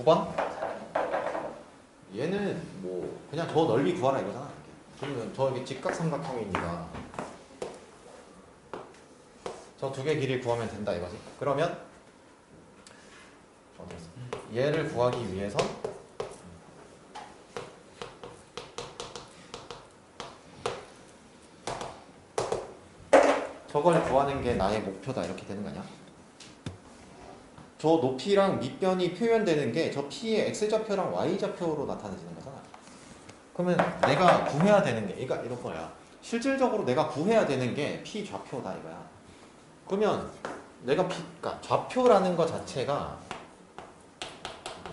9번? 얘는 뭐 그냥 저 넓이 구하라 이거잖아. 그러면 저기 직각삼각형이니까 저 두 개 길이 구하면 된다 이거지. 그러면 얘를 구하기 위해서 저걸 구하는 게 나의 목표다 이렇게 되는 거 아니야? 저 높이랑 밑변이 표현되는 게 저 P의 X좌표랑 Y좌표로 나타내지는 거잖아. 그러면 내가 구해야 되는 게 이런 거야. 실질적으로 내가 구해야 되는 게 P좌표다 이거야. 그러면 내가 그러니까 좌표라는 거 자체가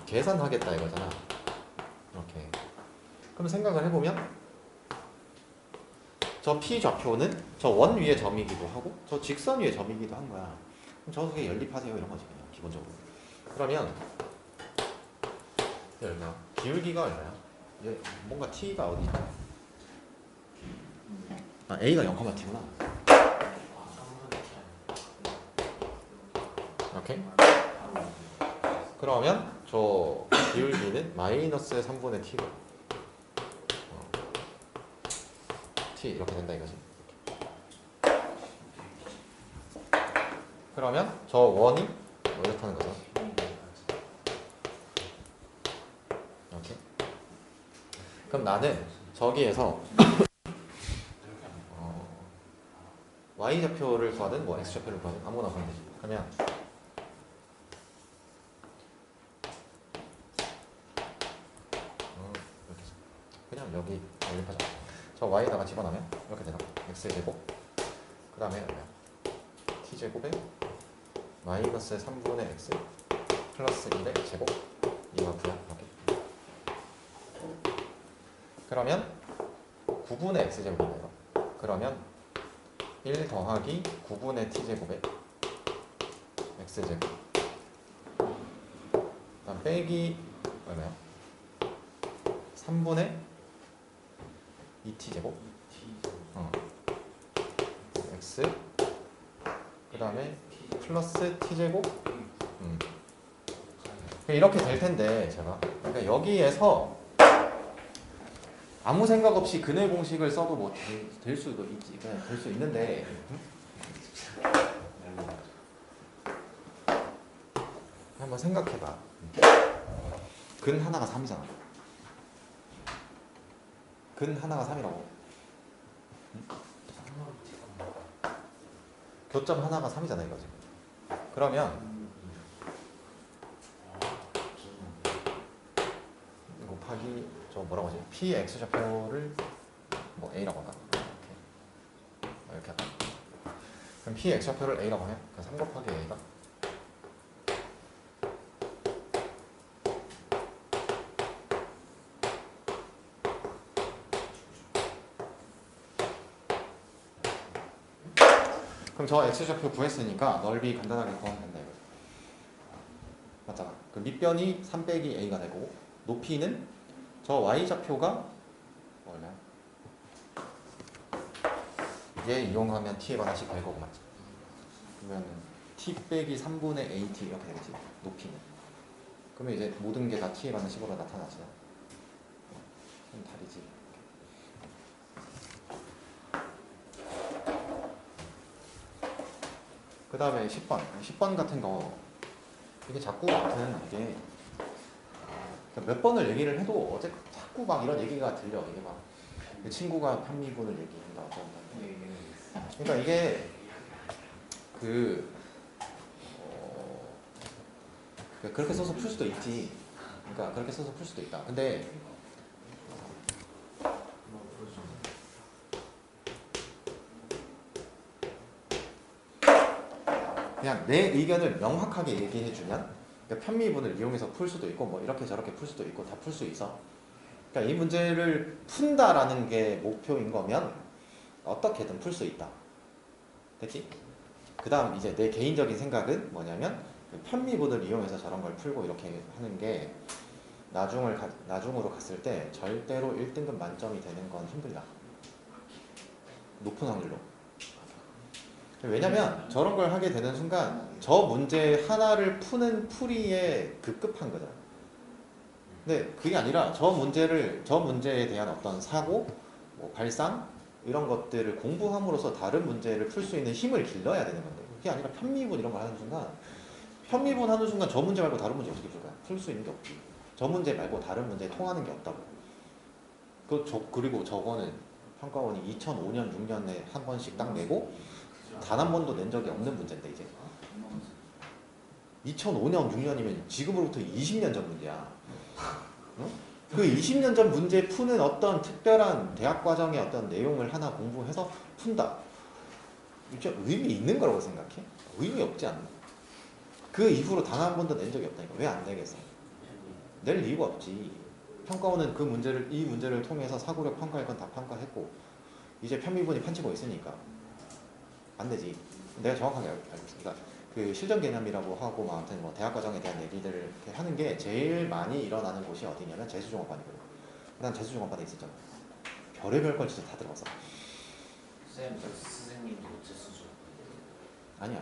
계산하겠다 이거잖아. 이렇게. 그럼 생각을 해보면 저 P좌표는 저 원 위의 점이기도 하고 저 직선 위의 점이기도 한 거야. 그럼 저게 연립하세요 이런 거지 그냥 기본적으로. 그러면 얼마? 기울기가 얼마야? 얘 뭔가 T가 어디 있다? 아 A가 0,T구나. 오케이? 그러면 저 기울기는 마이너스 3분의 T로 T 이렇게 된다 이거지. 그러면 저 원이 이렇다는 거죠. 이렇게. 그럼 나는 저기에서 Y좌표를 구하든 뭐 X좌표를 구하든 아무거나 구하면 되지. 그러면 그냥 여기 연립하자. 저 Y에다가 집어넣으면 이렇게 되나? X제곱 그 다음에 T제곱에 마이너스 3분의 X 플러스 1의 제곱 이거 구야. 이렇게. 그러면 9분의 X제곱이다 이거. 그러면 1 더하기 9분의 T제곱에 X제곱 그다음 빼기 얼마야? 3분의 2T제곱 X 그 다음에 플러스 T제곱 이렇게 될 텐데 제가 그러니까 여기에서 아무 생각 없이 근의 공식을 써도 뭐 될 수도 있지 그냥 될 수 있는데 한번 생각해봐. 근 하나가 3이잖아. 근 하나가 3이라고. 교점 하나가 3이잖아 이거지. 그러면 곱하기 저 뭐라고 하지? Px 좌표를 뭐 A라고 할까? 이렇게 할까? 그럼 Px 좌표를 A라고 하면 3 곱하기 A가 그럼 저 X좌표 구했으니까 넓이 간단하게 구하면 된다 이거죠. 맞잖아. 그 밑변이 3 빼기 A가 되고 높이는 저 Y좌표가 얼마야? 얘 이용하면 T에 관한식 될 거고 맞지? 그러면 T 빼기 3분의 AT 이렇게 되겠지 높이는. 그러면 이제 모든 게 다 T에 관한 식으로 나타나지. 그럼 다르지. 그 다음에 10번 같은 거 이게 자꾸 아무튼 이게 몇 번을 얘기를 해도 어제 자꾸 막 이런 얘기가 들려. 이게 막 친구가 편미분을 얘기한다 어쩐다. 그러니까 이게 그렇게 써서 풀 수도 있지. 그러니까 그렇게 써서 풀 수도 있다. 근데 그냥 내 의견을 명확하게 얘기해주면 그러니까 편미분을 이용해서 풀 수도 있고 뭐 이렇게 저렇게 풀 수도 있고 다 풀 수 있어. 그러니까 이 문제를 푼다라는 게 목표인 거면 어떻게든 풀 수 있다. 됐지? 그 다음 이제 내 개인적인 생각은 뭐냐면 편미분을 이용해서 저런 걸 풀고 이렇게 하는 게 나중으로 갔을 때 절대로 1등급 만점이 되는 건 힘들다. 높은 확률로. 왜냐면 저런 걸 하게 되는 순간 저 문제 하나를 푸는 풀이에 급급한 거잖아. 근데 그게 아니라 저 문제에 대한 어떤 사고, 뭐 발상 이런 것들을 공부함으로써 다른 문제를 풀 수 있는 힘을 길러야 되는 건데 그게 아니라 편미분 이런 걸 하는 순간 편미분 하는 순간 저 문제 말고 다른 문제 어떻게 풀 거야? 풀 수 있는 게 없지. 저 문제 말고 다른 문제에 통하는 게 없다고. 그리고 저거는 평가원이 2005년, 6년에 한 번씩 딱 내고 단 한 번도 낸 적이 없는 문제인데 이제 2005년, 6년이면 지금으로부터 20년 전 문제야. 응? 그 20년 전 문제 푸는 어떤 특별한 대학 과정의 어떤 내용을 하나 공부해서 푼다. 진짜 의미 있는 거라고 생각해? 의미 없지 않나? 그 이후로 단 한 번도 낸 적이 없다니까. 왜 안 내겠어? 낼 이유가 없지. 평가원은 이 문제를 통해서 사고력 평가할 건 다 평가했고 이제 편미분이 판치고 있으니까 안 되지. 내가 정확하게 알고 있으니까 그 실전 개념이라고 하고 뭐 아무튼 뭐 대학 과정에 대한 얘기들을 이렇게 하는 게 제일 많이 일어나는 곳이 어디냐면 재수종합반이거든. 난 재수종합반에 있었잖아. 별의별 걸 진짜 다 들어봤어. 쌤, 저 선생님도 재수죠. 아니.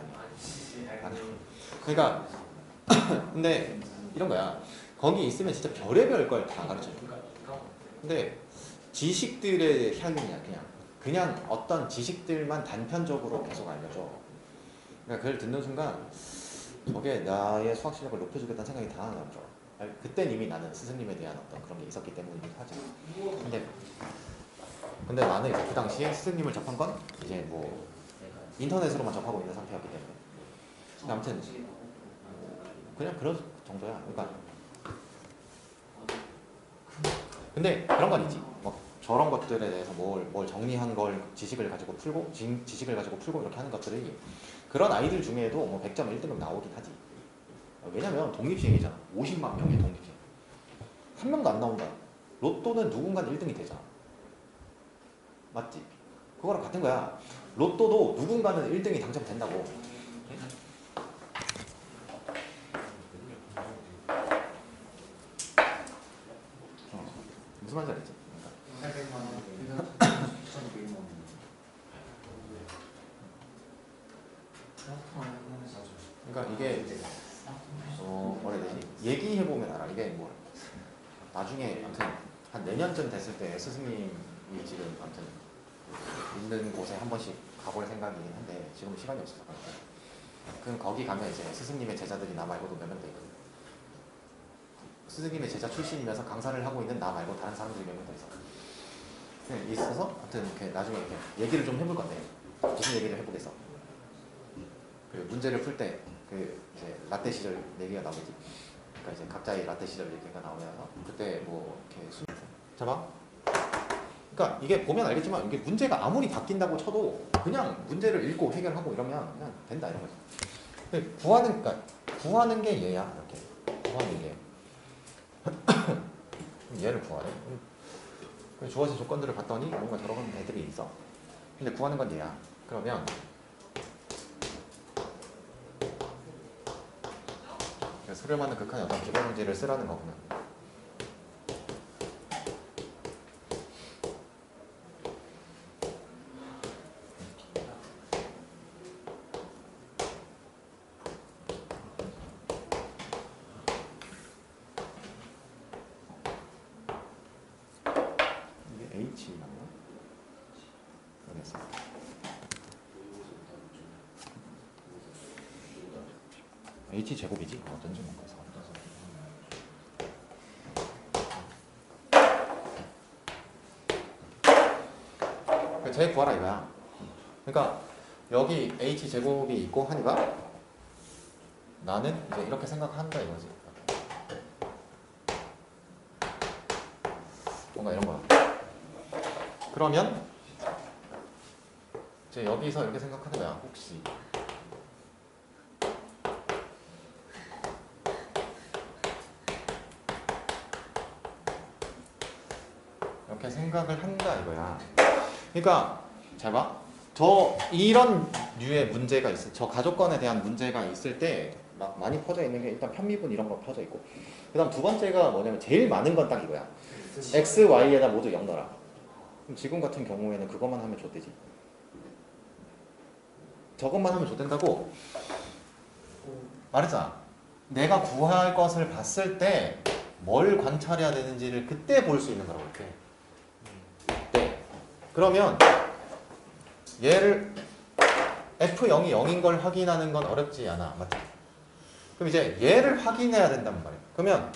그러니까 근데 이런 거야. 거기 있으면 진짜 별의별 걸 다 가르쳐줘. 근데 지식들의 향이야 그냥 어떤 지식들만 단편적으로 계속 알려줘. 그러니까 그걸 듣는 순간 저게 나의 수학 실력을 높여주겠다는 생각이 다 하는 거죠. 그땐 이미 나는 스승님에 대한 어떤 그런 게 있었기 때문이긴 하지. 근데 나는 그 당시에 스승님을 접한 건 이제 뭐 인터넷으로만 접하고 있는 상태였기 때문에 아무튼 그냥 그런 정도야. 그러니까 근데 그런 건 있지. 뭐 저런 것들에 대해서 뭘 정리한 걸 지식을 가지고 풀고 이렇게 하는 것들이 그런 아이들 중에도 뭐 100점 1등급 나오긴 하지. 왜냐면 독립시행이잖아. 50만 명의 독립시행. 한 명도 안 나온다. 로또는 누군가는 1등이 되잖아. 맞지? 그거랑 같은 거야. 로또도 누군가는 1등이 당첨된다고. 무슨 말인지 알겠지? 800만 원, 1,200만 원. 그러니까 이게 뭐라 해야 되지? 얘기해보면 알아. 이게 뭐 나중에 아무튼 한 내년쯤 됐을 때 스승님이 지금 아무튼 있는 곳에 한 번씩 가볼 생각이긴 한데 지금 시간이 없어서 그럼 거기 가면 이제 스승님의 제자들이 나 말고도 몇 명 돼 있거든. 스승님의 제자 출신이면서 강사를 하고 있는 나 말고 다른 사람들이 몇 명 더 있어. 있어서 아무튼 이렇게 나중에 이렇게 얘기를 좀 해볼 건데 무슨 얘기를 해보겠어? 그 문제를 풀 때 그 이제 라떼 시절 얘기가 나오지. 그러니까 이제 각자의 라떼 시절 얘기가 나오면서 그때 뭐 이렇게 잡아. 그러니까 이게 보면 알겠지만 이게 문제가 아무리 바뀐다고 쳐도 그냥 문제를 읽고 해결하고 이러면 그냥 된다 이런 거지. 근데 구하는 게 얘야 이렇게 구하는 게 얘를 구하래. 주어진 조건들을 봤더니 뭔가 저런 애들이 있어. 근데 구하는 건 얘야. 그러면 수렴하는 극한의 어떤 기본 문제를 쓰라는 거구나. 이게 H 맞나? 모르겠어. H 제곱이지? 어떤지 모르겠어. 제 구하라 이거야. 그러니까 여기 H 제곱이 있고 하니까 나는 이제 이렇게 생각한다 이거지. 뭔가 이런 거야. 그러면 이제 여기서 이렇게 생각하는 거야. 혹시 이렇게 생각을 한다 이거야. 그러니까 잘 봐. 이런 류의 문제가 있어. 저 가족관에 대한 문제가 있을 때 막 많이 퍼져 있는 게 일단 편미분 이런 거 퍼져 있고. 그다음 두 번째가 뭐냐면 제일 많은 건 딱 이거야. x, y에다 모두 0 넣어라. 그럼 지금 같은 경우에는 그것만 하면 좋대지. 저것만 하면 좋된다고 말했잖아. 내가 구할 것을 봤을 때 뭘 관찰해야 되는지를 그때 볼 수 있는 거라고 이렇게. 네. 그러면 얘를 F0이 0인 걸 확인하는 건 어렵지 않아. 맞지? 그럼 이제 얘를 확인해야 된단 말이에요. 그러면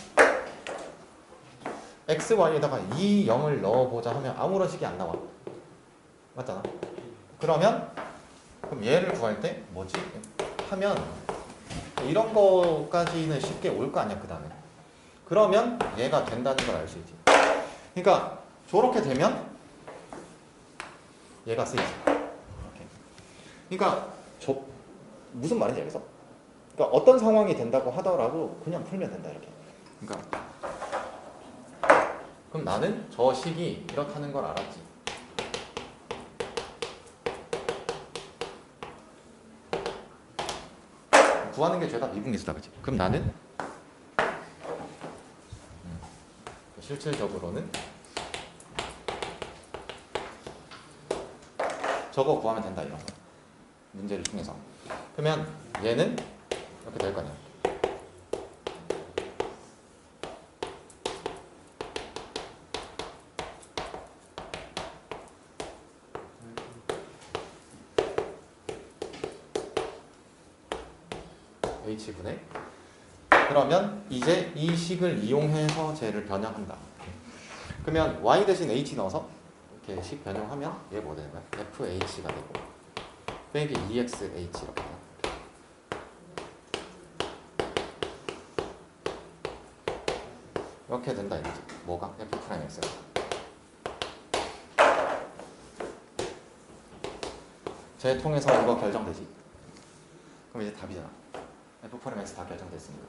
x, y에다가 이 0을 넣어보자 하면 아무런 식이 안 나와. 맞잖아? 그럼 얘를 구할 때 뭐지? 하면 이런 거까지는 쉽게 올 거 아니야, 그 다음에. 그러면 얘가 된다는 걸 알 수 있지. 그러니까 저렇게 되면 얘가 쓰이지. 이렇게. 그러니까 무슨 말인지 알겠어? 그러니까 어떤 상황이 된다고 하더라도 그냥 풀면 된다, 이렇게. 그러니까 그럼 나는 저 식이 이렇다는 걸 알았지. 구하는 게 죄다 미분계수다, 그치? 그럼 나는 실질적으로는 저거 구하면 된다, 이런 거. 문제를 통해서. 그러면 얘는 이렇게 될 거 아니야. h분의 그러면 이제 이 식을 이용해서 쟤를 변형한다. 그러면 y 대신 h 넣어서 이렇게 식 변형하면 얘 뭐 되는 거야? fh가 되고 빼기 2xh 이렇게 돼요. 이렇게 된다 이거지. 뭐가? f'x가. 쟤 통해서 이거 결정되지. 그럼 이제 답이잖아. f'x 다 결정됐습니다.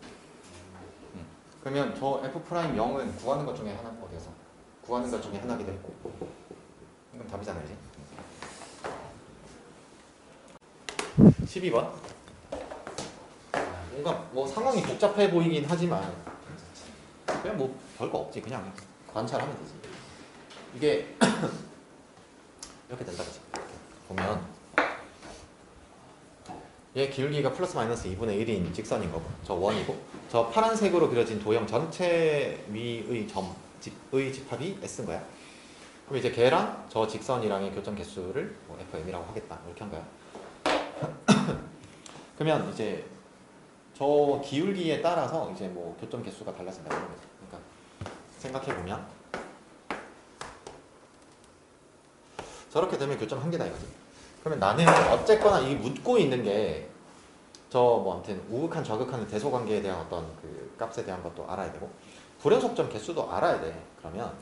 그러면 저 f'0은 구하는 것 중에 하나 어디서? 구하는 것 중에 하나기도 했고. 그럼 답이잖아 이제. 12번. 뭔가 뭐 상황이 복잡해 보이긴 하지만 그냥 뭐 별거 없지. 그냥 관찰하면 되지. 이게 이렇게 된다 그치? 보면 얘 기울기가 플러스 마이너스 2분의 1인 직선인 거고 저 원이고 저 파란색으로 그려진 도형 전체 위의 점의 집합이 S인 거야. 그럼 이제 걔랑 저 직선이랑의 교점 개수를 뭐 FM이라고 하겠다 이렇게 한 거야. 그러면 이제 저 기울기에 따라서 이제 뭐 교점 개수가 달라진다 이런 거지. 그러니까 생각해 보면 저렇게 되면 교점 한 개다 이거지. 그러면 나는 어쨌거나 이 묻고 있는 게 저 뭐 아무튼 우극한 저극한 대소관계에 대한 어떤 그 값에 대한 것도 알아야 되고 불연속점 개수도 알아야 돼. 그러면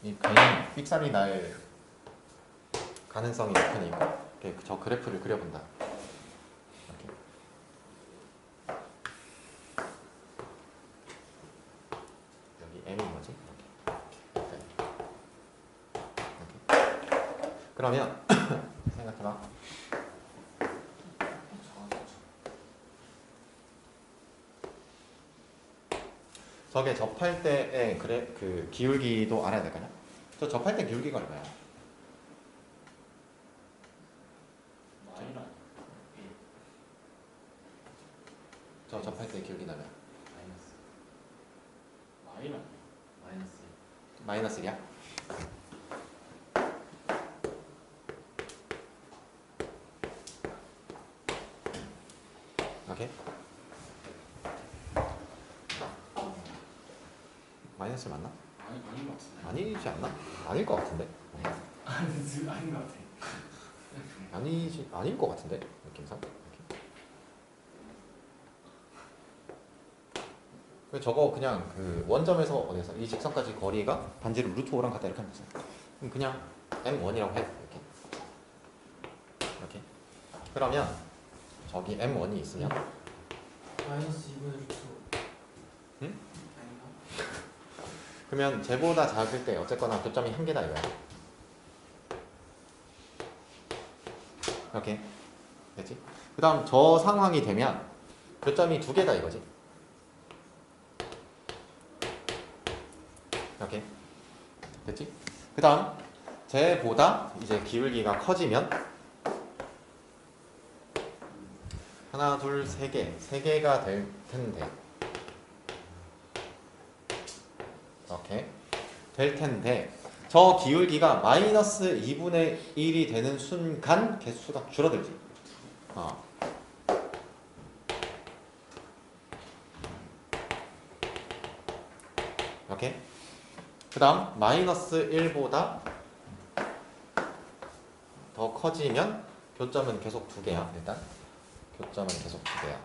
이 그냥 삑살이 날 가능성이 높으니까 저 그래프를 그려본다. 이렇게. 여기 M인 거지. 이렇게. 이렇게. 그러면 생각해봐. 저게 접할 때의 그 기울기도 알아야 될 거냐? 저 접할 때 기울기가 얼마야? 저 접할 때 기울기 나면 마이너스 1이야? 오케이? 마이너스 맞나? 아닌 것 같은데. 아니지 않나? 아닐 것 같은데. 아닌 것 같아. 아닐 것 같은데 느낌상. 저거 그냥 그 원점에서 어디서 이 직선까지 거리가 반지름 루트 5랑 같다 이렇게 하면 되잖아. 그럼 그냥 M1이라고 해. 이렇게. 그러면 저기 M1이 있으면 마이너스 2분의 루트. 응? 그러면 쟤보다 작을 때 어쨌거나 교점이 한 개다 이거야. 이렇게 됐지? 그 다음 저 상황이 되면 교점이 두 개다 이거지. 이렇게 됐지? 그 다음 쟤보다 이제 기울기가 커지면 하나, 둘, 세 개가 될 텐데 이렇게 될 텐데 저 기울기가 마이너스 2분의 1이 되는 순간 개수가 줄어들지. 이렇게. 그 다음 마이너스 1보다 더 커지면 교점은 계속 2개야. 일단 교점은 계속 2개야.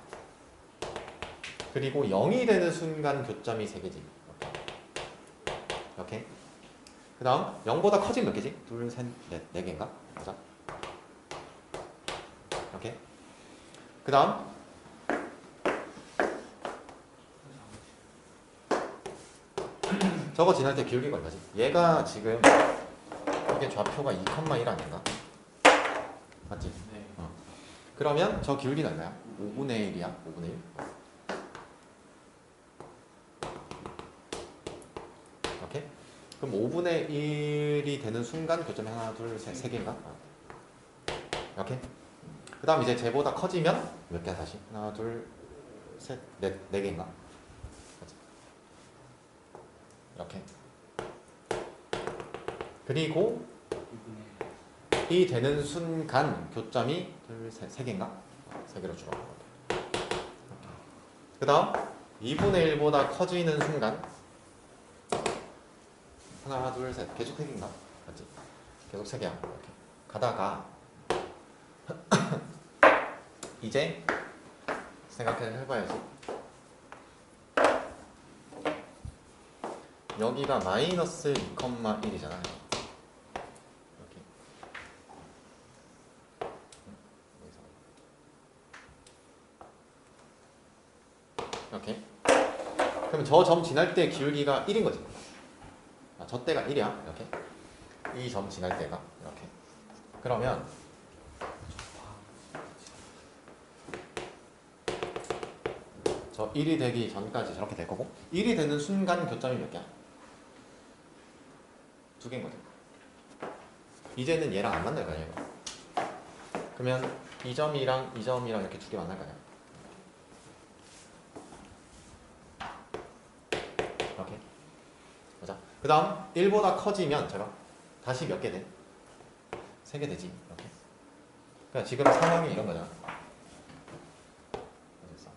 그리고 0이 되는 순간 교점이 3개지. 이렇게. 그 다음 0보다 커지면 몇 개지? 둘, 셋, 넷, 4개인가? 맞아. 이렇게. 그 다음 저거 지날 때 기울기가 얼마지? 얘가 지금 이게 좌표가 2,1 아닌가? 맞지? 네. 그러면 저 기울기는 얼마야? 5분의 1이야. 5분의 1. 이렇게. 그럼 5분의 1이 되는 순간 교점이 하나, 둘, 셋, 3개인가? 이렇게. 그 다음 이제 쟤보다 커지면 몇 개야 다시? 하나, 둘, 셋, 넷, 4개인가? 이렇게. 그리고 이 되는 순간 교점이 둘, 셋, 3개인가? 3개로 줄어. 그 다음 2분의 1보다 커지는 순간 하나, 둘, 셋. 계속 3개인가? 맞지? 계속 3개야. 이렇게. 가다가 이제 생각해봐야지. 여기가 마이너스 2,1이잖아. 이렇게. 이렇게. 그럼 저 점 지날 때 기울기가 1인 거지. 저 때가 1이야. 이렇게. 이 점 지날 때가 이렇게. 그러면 저 1이 되기 전까지 저렇게 될 거고 1이 되는 순간 교점이 몇 개야? 2개인 거죠. 이제는 얘랑 안 만날 거 아니야 이거. 그러면 이 점이랑 이 점이랑 이렇게 2개 만날 거 아니야. 이렇게. 보자. 그 다음 1보다 커지면 제가 다시 몇 개 돼? 3개 되지. 이렇게. 그러니까 지금 상황이 이런 거잖아. 어딨어?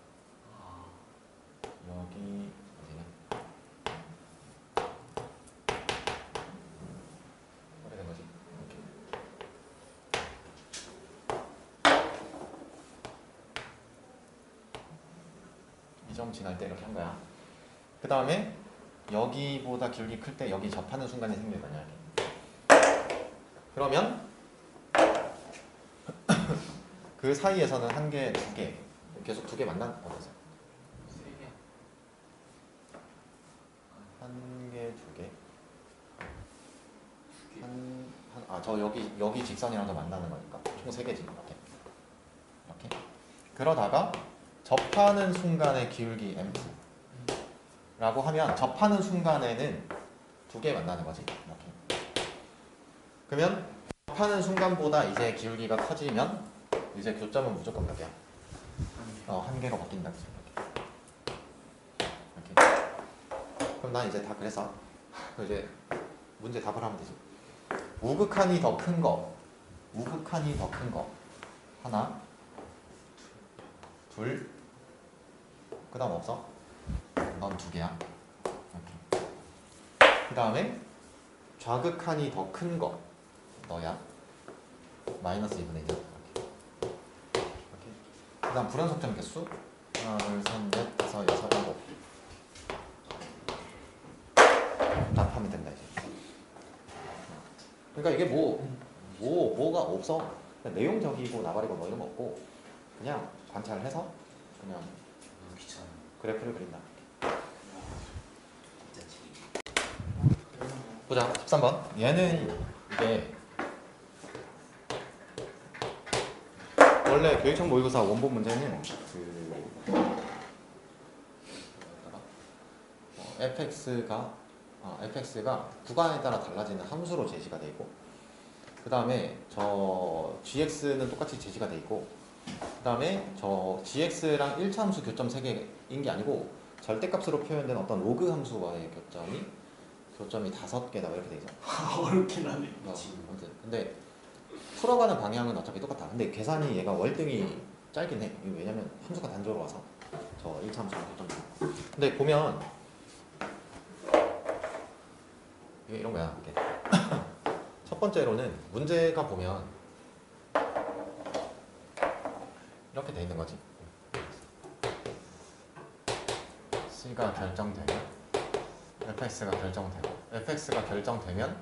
여기 어디냐? 어디 된 거지? 이 점 지날 때 이렇게 한 거야. 그 다음에 여기보다 기울기 클 때 여기 접하는 순간이 생길 거냐. 그러면 그 사이에서는 한 개, 2개 계속 2개 만난 어떠세요? 한 개, 2개. 저 여기 직선이랑도 만나는 거니까 총 3개지. 이렇게. 이렇게. 그러다가 접하는 순간의 기울기 M2 라고 하면 접하는 순간에는 2개 만나는 거지. 이렇게. 그러면 접하는 순간보다 이제 기울기가 커지면 이제 교점은 무조건 몇 개야? 한 개로 바뀐다. 이렇게. 그럼 난 이제 다 그래서 이제 문제 답을 하면 되지. 우극한이 더 큰 거, 우극한이 더 큰 거 하나, 둘, 그 다음 없어? 넌 2개야. 이렇게. 그 다음에 좌극한이 더 큰 거 너야. 마이너스 2분의 1. 이렇게. 그 다음 불연속점 개수 하나, 둘, 셋, 넷, 다섯, 여섯, 일곱. 답하면 된다 이제. 그러니까 이게 뭐가 없어. 그냥 내용적이고 나발이고 뭐 이런 거 없고 그냥 관찰을 해서 그냥 귀찮아. 그래프를 그린다. 보자. 13번. 얘는 이게 원래 교육청 모의고사 원본 문제는 fx가 fx가 구간에 따라 달라지는 함수로 제시가 돼 있고, 그 다음에 저 gx는 똑같이 제시가 돼 있고, 그 다음에 저 gx랑 1차 함수 교점 3개인 게 아니고 절대값으로 표현된 어떤 로그 함수와의 교점이 5개다 이렇게 돼 있어. 어렵긴 하네. 아무튼 근데 풀어가는 방향은 어차피 똑같아. 근데 계산이 얘가 월등히 짧긴 해. 이거 왜냐면 함수가 단조로 와서 저 1차 함수랑 교점. 근데 보면 이런 거야. 이렇게. 첫 번째로는 문제가 보면 이렇게 돼 있는 거지. C가 결정되면 fx가 결정되고 fx가 결정되면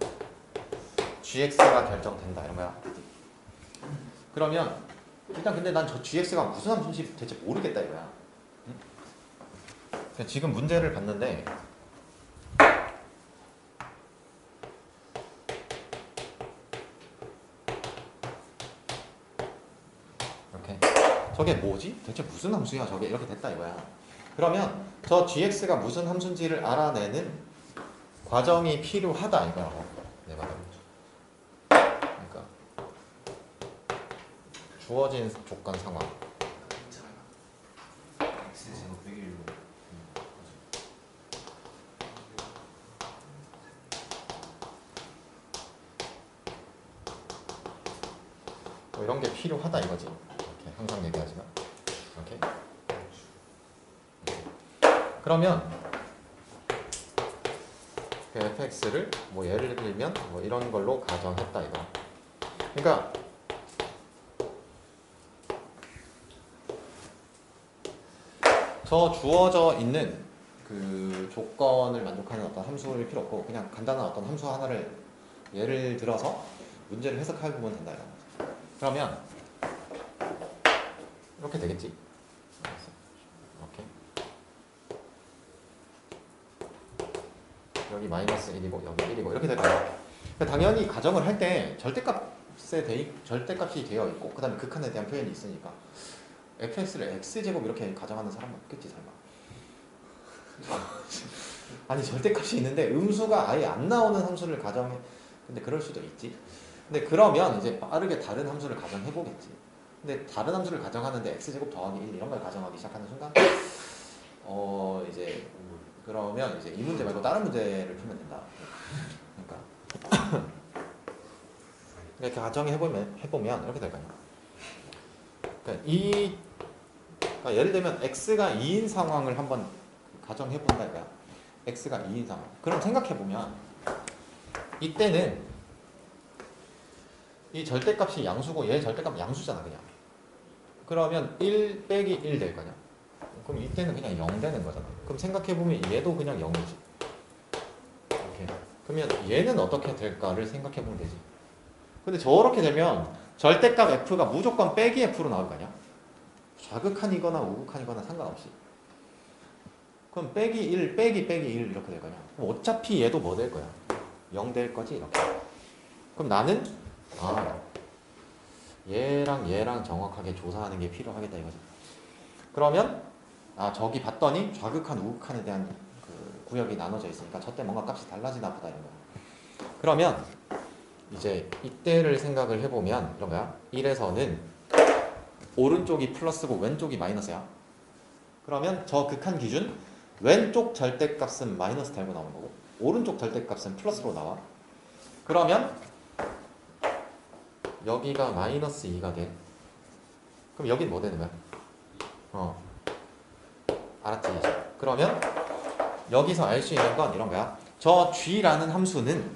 gx가 결정된다 이런 거야. 그러면 일단 근데 난 저 gx가 무슨 함수인지 대체 모르겠다 이거야. 응? 지금 문제를 봤는데 이렇게 저게 뭐지? 대체 무슨 함수야? 저게 이렇게 됐다 이거야. 그러면 저 gx가 무슨 함수인지를 알아내는 과정이 필요하다 이거라고 내 말은. 그러니까 주어진 조건 상황. X 제곱 101로. 뭐 이런 게 필요하다 이거지. 이렇게 항상 얘기하지만 이렇게. 그러면 그 fx를 뭐 예를 들면 뭐 이런 걸로 가정했다 이거. 그러니까 저 주어져 있는 그 조건을 만족하는 어떤 함수일 필요 없고 그냥 간단한 어떤 함수 하나를 예를 들어서 문제를 해석해 보면 된다 이거. 그러면 이렇게 되겠지. 이렇게. 여기 마이너스 1이고 여기 1이고 이렇게 될 거야. 그러니까 당연히 가정을 할 때 절대값이 되어 있고 그 다음에 극한에 대한 표현이 있으니까 fx를 x제곱 이렇게 가정하는 사람은 없겠지 설마. 아니 절대값이 있는데 음수가 아예 안 나오는 함수를 가정해. 근데 그럴 수도 있지. 근데 그러면 이제 빠르게 다른 함수를 가정해 보겠지. 근데 다른 함수를 가정하는데 x제곱 더하기 1 이런 걸 가정하기 시작하는 순간 이제 그러면 이제 이 문제 말고 다른 문제를 풀면 된다. 그러니까 이렇게 가정해 해보면 이렇게 될 거야. 그러니까 그러니까 예를 들면 x가 2인 상황을 한번 가정해 본다 이거야. x가 2인 상황. 그럼 생각해 보면 이때는 이 절대값이 양수고 얘 절대값 양수잖아 그냥. 그러면 1 빼기 1 될 거냐? 그럼 이때는 그냥 0 되는 거잖아. 그럼 생각해보면 얘도 그냥 0이지. 이렇게. 그러면 얘는 어떻게 될까를 생각해보면 되지. 근데 저렇게 되면 절대값 f가 무조건 빼기 f로 나올 거 아니야? 좌극한이거나 우극한이거나 상관없이. 그럼 빼기 1 빼기 1 이렇게 될 거냐? 그럼 어차피 얘도 뭐 될 거야? 0 될 거지 이렇게. 그럼 나는 얘랑 정확하게 조사하는 게 필요하겠다 이거지. 그러면 저기 봤더니 좌극한 우극한에 대한 그 구역이 나눠져 있으니까 저때 뭔가 값이 달라지나 보다 이런 거야. 그러면 이제 이때를 생각을 해보면 이런 거야. 1에서는 오른쪽이 플러스고 왼쪽이 마이너스야. 그러면 저 극한 기준 왼쪽 절대값은 마이너스 달고 나오는 거고 오른쪽 절대값은 플러스로 나와. 그러면 여기가 마이너스 2가 돼. 그럼 여긴 뭐 되는 거야? 알았지? 그러면 여기서 알 수 있는 건 이런 거야. 저 g라는 함수는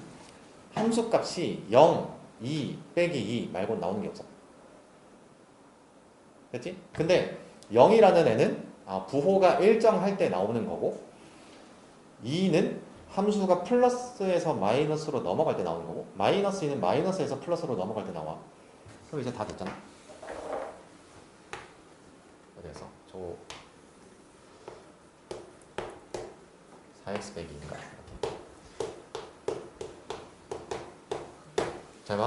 함수값이 0, 2, 빼기 2 말고 나오는 게 없어. 됐지? 근데 0이라는 애는 부호가 일정할 때 나오는 거고 2는 함수가 플러스에서 마이너스로 넘어갈 때 나오는 거고 마이너스 2는 마이너스에서 플러스로 넘어갈 때 나와. 그럼 이제 다 됐잖아. 그래서 저 4x 빼기인가 이렇게. 잘 봐.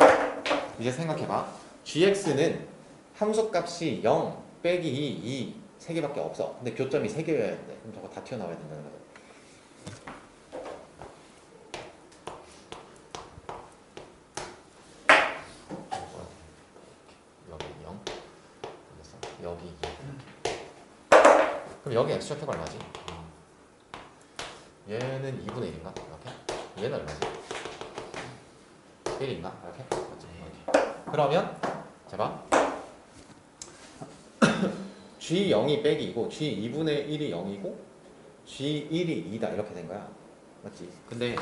이제 생각해봐. gx는 함수값이 0, 빼기 2, 3개밖에 없어. 근데 교점이 3개여야 돼. 그럼 저거 다 튀어나와야 된다는 거야. 그럼 여기 x좌표가 얼마지? 얘는 2분의 1인가? 이렇게? 얘는 얼마지? 1인가? 이렇게? 맞지? 이렇게. 그러면 제가 G0이 빼기 2고 G2분의 1이 0이고 G1이 2다 이렇게 된 거야. 맞지? 근데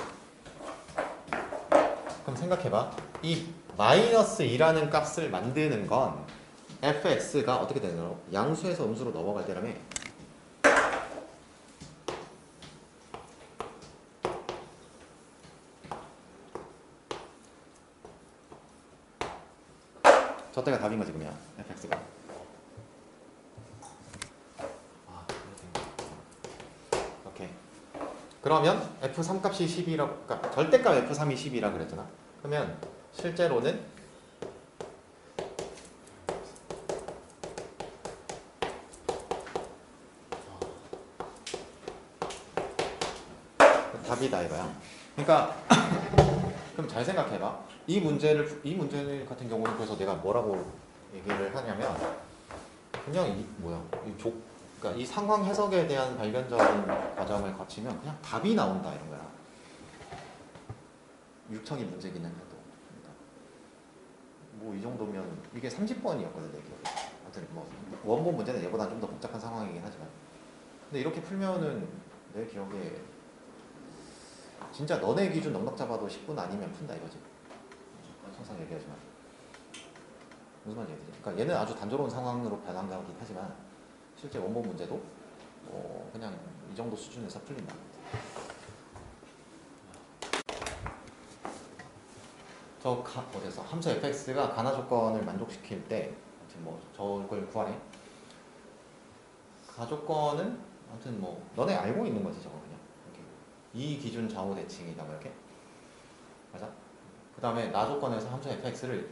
그럼 생각해봐. 이 마이너스 2라는 값을 만드는 건 fx가 어떻게 되나요? 양수에서 음수로 넘어갈 때라며. 저 때가 답인 거지 그러면 fx가. 오케이. 그러면 f3 값이 10이라고, 그러니까 절대값 f3이 10이라 그랬잖아. 그러면 실제로는 답이다 이거야. 그러니까 그럼 잘 생각해봐. 이 문제 같은 경우는 그래서 내가 뭐라고 얘기를 하냐면 그냥 그러니까 이 상황 해석에 대한 발견적인 과정을 거치면 그냥 답이 나온다 이런 거야. 유청이 문제긴 한데도. 뭐 이 정도면 이게 30번이었거든 내 기억에. 아무튼 뭐 원본 문제는 얘보다 좀 더 복잡한 상황이긴 하지만. 근데 이렇게 풀면은 내 기억에 진짜 너네 기준 넉넉 잡아도 10분 아니면 푼다 이거지. 항상 얘기하지만 무슨 말인지 알겠지? 그러니까 얘는 아주 단조로운 상황으로 변환가긴 하지만 실제 원본 문제도 그냥 이 정도 수준에서 풀린다. 어디서 함수 fx가 가나 조건을 만족시킬 때 아무튼 뭐 저걸 구하래. 가조건은 아무튼 뭐 너네 알고 있는 거지 저거 그냥 이렇게. 이 기준 좌우 대칭이다 뭐 이렇게. 맞아? 그 다음에 나 조건에서 함수 fx를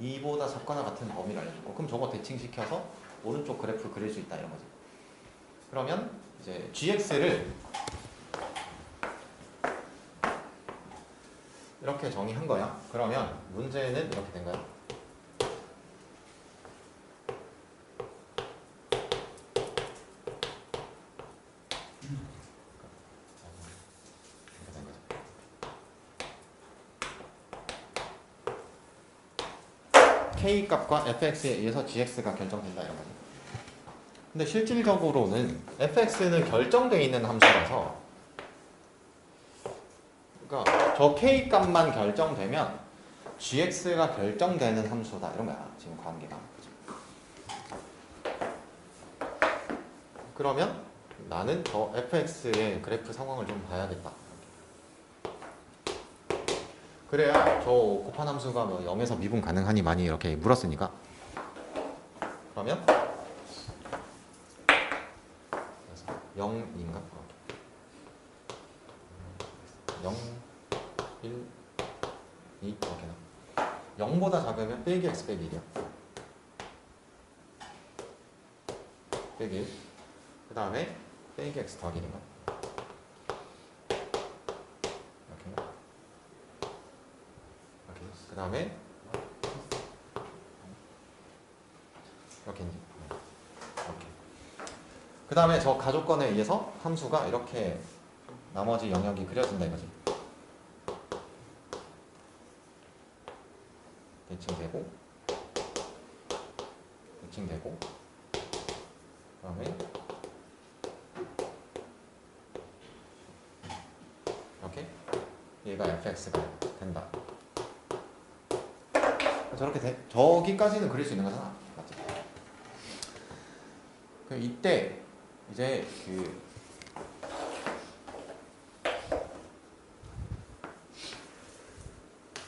2보다 작거나 같은 범위를 알려줬고 그럼 저거 대칭시켜서 오른쪽 그래프 그릴 수 있다 이런 거지. 그러면 이제 gx를 이렇게 정의한 거야. 그러면 문제는 이렇게 된 거야. k 값과 fx에 의해서 gx가 결정된다 이런 거지. 근데 실질적으로는 fx는 결정되어 있는 함수라서 그러니까 저 k 값만 결정되면 gx가 결정되는 함수다 이런 거야 지금 관계가. 그러면 나는 저 fx의 그래프 상황을 좀 봐야겠다. 그래야 저 곱한 함수가 뭐 0에서 미분 가능하니 많이 이렇게 물었으니까. 그러면 0인가? 0, 1, 2 이렇게 나. 0보다 작으면 빼기 x 빼기 1이야. 빼기 1. 그 다음에 빼기 x 더하기 1인가? 이렇게. 그 다음에 이렇게 이렇게. 그 다음에 저 가조건에 의해서 함수가 이렇게 나머지 영역이 그려진다 이거지. 대칭되고 대칭되고 그 다음에 이렇게 얘가 fx가 된다. 저렇게 저기까지는 그릴 수 있는 거잖아. 맞지? 이때 이제 그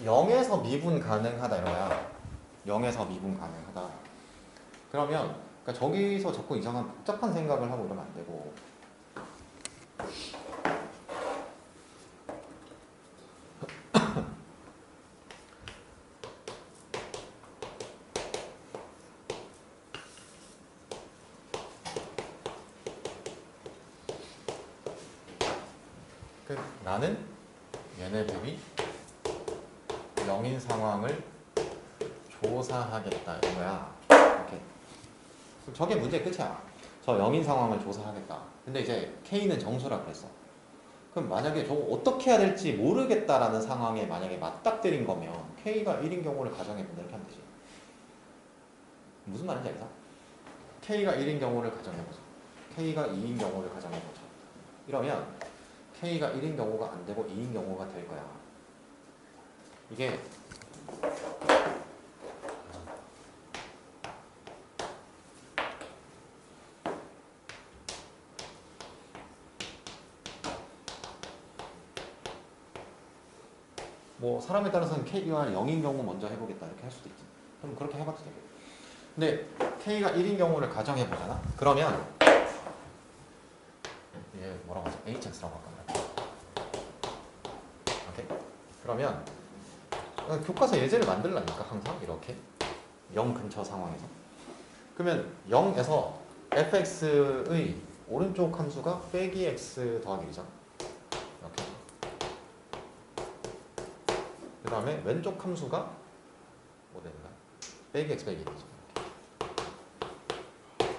0에서 미분 가능하다 이런 거야. 0에서 미분 가능하다. 그러면 그러니까 저기서 자꾸 이상한 복잡한 생각을 하고 이러면 안 되고 나는 얘네들이 0인 상황을 조사하겠다 이거야. 이렇게. 저게 문제의 끝이야. 저 0인 상황을 조사하겠다. 근데 이제 K는 정수라 그랬어. 그럼 만약에 저거 어떻게 해야 될지 모르겠다라는 상황에 만약에 맞닥뜨린 거면 K가 1인 경우를 가정해본다 이렇게 하면 되지. 무슨 말인지 알죠? K가 1인 경우를 가정해보자. K가 2인 경우를 가정해보자. 이러면 K가 1인 경우가 안 되고 2인 경우가 될 거야. 이게 뭐 사람에 따라서는 K가 0인 경우 먼저 해보겠다 이렇게 할 수도 있지. 그럼 그렇게 해봐도 되고. 근데 K가 1인 경우를 가정해보잖아. 그러면 얘 뭐라고 하지? HX라고 할까? 오케이? 그러면 교과서 예제를 만들라니까 항상 이렇게 0 근처 상황에서. 그러면 0에서 fx의 오른쪽 함수가 빼기 x 더하기 1이잖아. 이렇게. 그 다음에 왼쪽 함수가 뭐 되는 거야? 빼기 x 빼기 1이죠.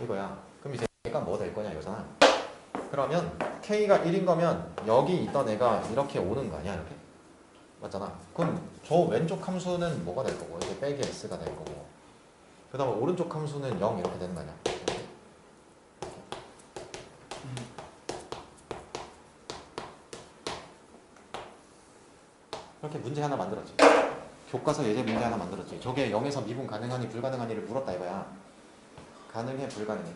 이거야. 그럼 이제 얘가 뭐 될 거냐 이거잖아. 그러면 K가 1인 거면 여기 있던 애가 이렇게 오는 거 아니야 이렇게? 맞잖아. 그럼 저 왼쪽 함수는 뭐가 될 거고 이게 빼기 x가 될 거고 그 다음에 오른쪽 함수는 0 이렇게 되는 거 아니야? 이렇게 문제 하나 만들었지. 교과서 예제 문제 하나 만들었지. 저게 0에서 미분 가능하니 불가능하니를 물었다 이거야. 가능해 불가능해?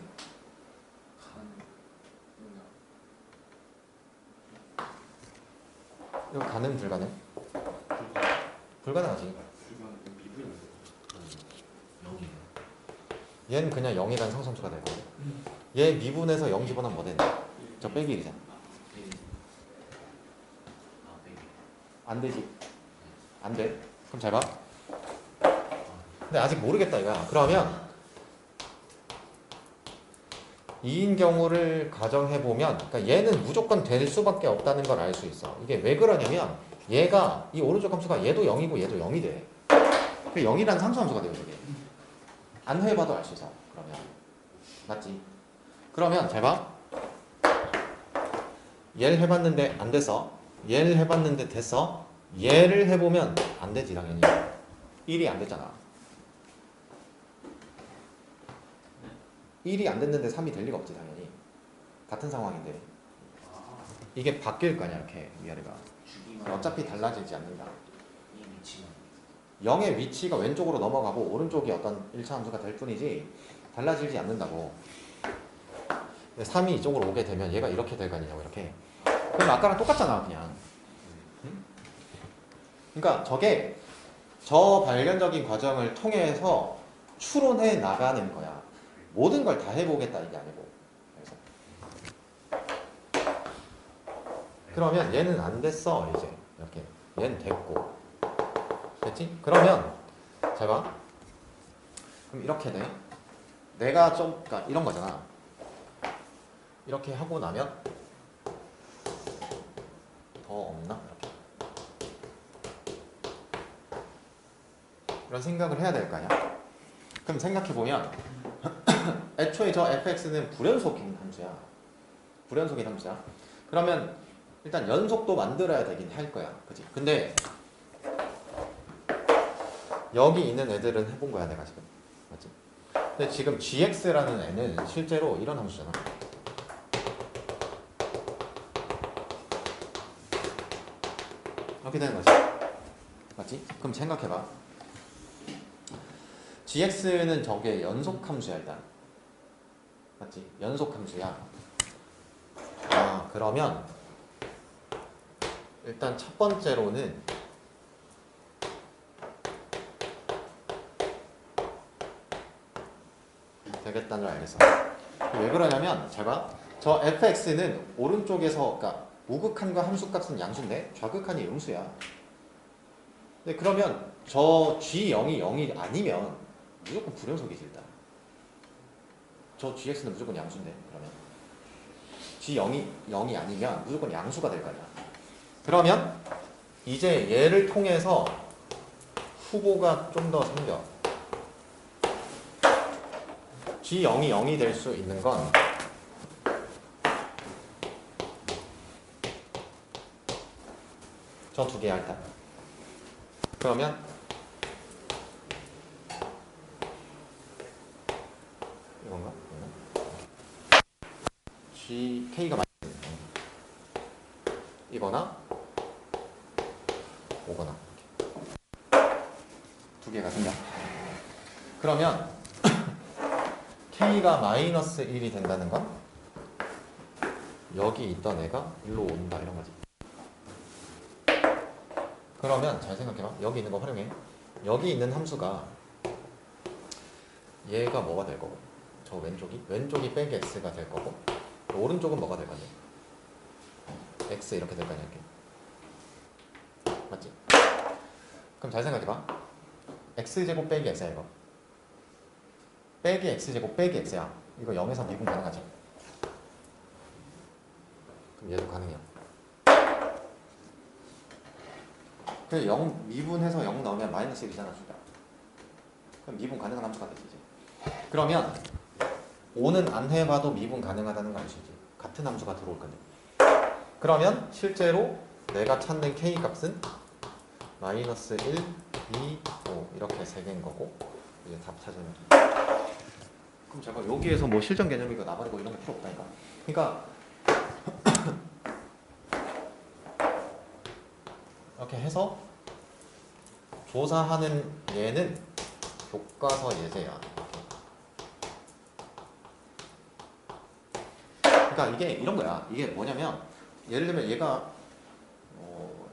이거 가능 불가능? 불가능하지. 얘는 그냥 0이라는 상수함수가 될 거고 얘 미분해서 0 집어넣으면 뭐 되냐? 저 빼기 1이잖아. 안 되지. 안 돼. 그럼 잘 봐. 근데 아직 모르겠다 이거야. 그러면 2인 경우를 가정해보면 그러니까 얘는 무조건 될 수밖에 없다는 걸 알 수 있어. 이게 왜 그러냐면 얘가 이 오른쪽 함수가 얘도 0이고 얘도 0이 돼. 그 0이라는 상수함수가 돼요 저게. 안 해봐도 알 수 있어. 그러면 맞지? 그러면 잘 봐. 얘를 해봤는데 안 됐어. 얘를 해봤는데 됐어. 얘를 해보면 안 되지 당연히. 1이 안 됐잖아. 1이 안 됐는데 3이 될 리가 없지 당연히. 같은 상황인데 이게 바뀔 거냐 이렇게 위아래가. 어차피 달라지지 않는다. 0의 위치가 왼쪽으로 넘어가고 오른쪽이 어떤 1차 함수가 될 뿐이지 달라지지 않는다고. 3이 이쪽으로 오게 되면 얘가 이렇게 될 거 아니냐고 이렇게. 그럼 아까랑 똑같잖아 그냥. 그러니까 저게 저발견적인 과정을 통해서 추론해 나가는 거야. 모든 걸 다 해보겠다 이게 아니고. 그래서 그러면 얘는 안 됐어 이제 이렇게. 얘는 됐고. 됐지? 그러면 잘 봐. 그럼 이렇게 돼. 내가 좀 그러니까 이런 거잖아. 이렇게 하고 나면 더 없나? 이렇게. 이런 생각을 해야 될 거 아니야? 그럼 생각해보면 애초에 저 fx는 불연속인 함수야. 불연속인 함수야. 그러면 일단 연속도 만들어야 되긴 할 거야. 그치? 근데 여기 있는 애들은 해본 거야 내가 지금. 맞지? 근데 지금 gx라는 애는 실제로 이런 함수잖아. 이렇게 되는 거지. 맞지? 그럼 생각해봐. gx는 저게 연속 함수야 일단. 맞지? 연속 함수야. 아 그러면 일단 첫 번째로는 되겠다는 걸 알겠어. 왜 그러냐면 잘 봐. 저 fx는 오른쪽에서 그러니까 우극한과 함수값은 양수인데 좌극한이 음수야. 근데 그러면 저 g0이 0이 아니면 무조건 불연속이지 일단. 저 gx는 무조건 양수인데 그러면 g0이 0이 아니면 무조건 양수가 될 거야. 그러면 이제 얘를 통해서 후보가 좀 더 생겨. g0이 0이 될 수 있는 건 저 두 개야 일단. 그러면 이건가? K가 많이 이거나 오거나 두 개가 생겨. 그러면 K가 마이너스 1이 된다는 건 여기 있던 애가 일로 온다 이런 거지. 그러면 잘 생각해봐. 여기 있는 거 활용해. 여기 있는 함수가 얘가 뭐가 될 거고, 저 왼쪽이 빼기 x가 될 거고, 오른쪽은 뭐가 될 건데? x 이렇게 될 거 아니야, 이렇게. 맞지? 그럼 잘 생각해봐. x제곱 빼기 x야 이거. 빼기 x제곱 빼기 x야. 이거 0에서 미분 가능하지? 그럼 얘도 가능해요. 그 0 미분해서 0 넣으면 마이너스 1이잖아, 둘다. 그럼 미분 가능한 함수가 되지 이제. 그러면 5는 안 해봐도 미분 가능하다는 거 아시지? 같은 함수가 들어올 건데. 그러면 실제로 내가 찾는 k 값은 마이너스 1, 2, 5 이렇게 세 개인 거고, 이제 답 찾으면 돼. 그럼 잠깐 여기에서 뭐 실전 개념이고 나발이고 이런 거 필요 없다니까. 그러니까 이렇게 해서 조사하는 얘는 교과서 예제야. 그러니까 이게 이런 거야. 이게 뭐냐면 예를 들면 얘가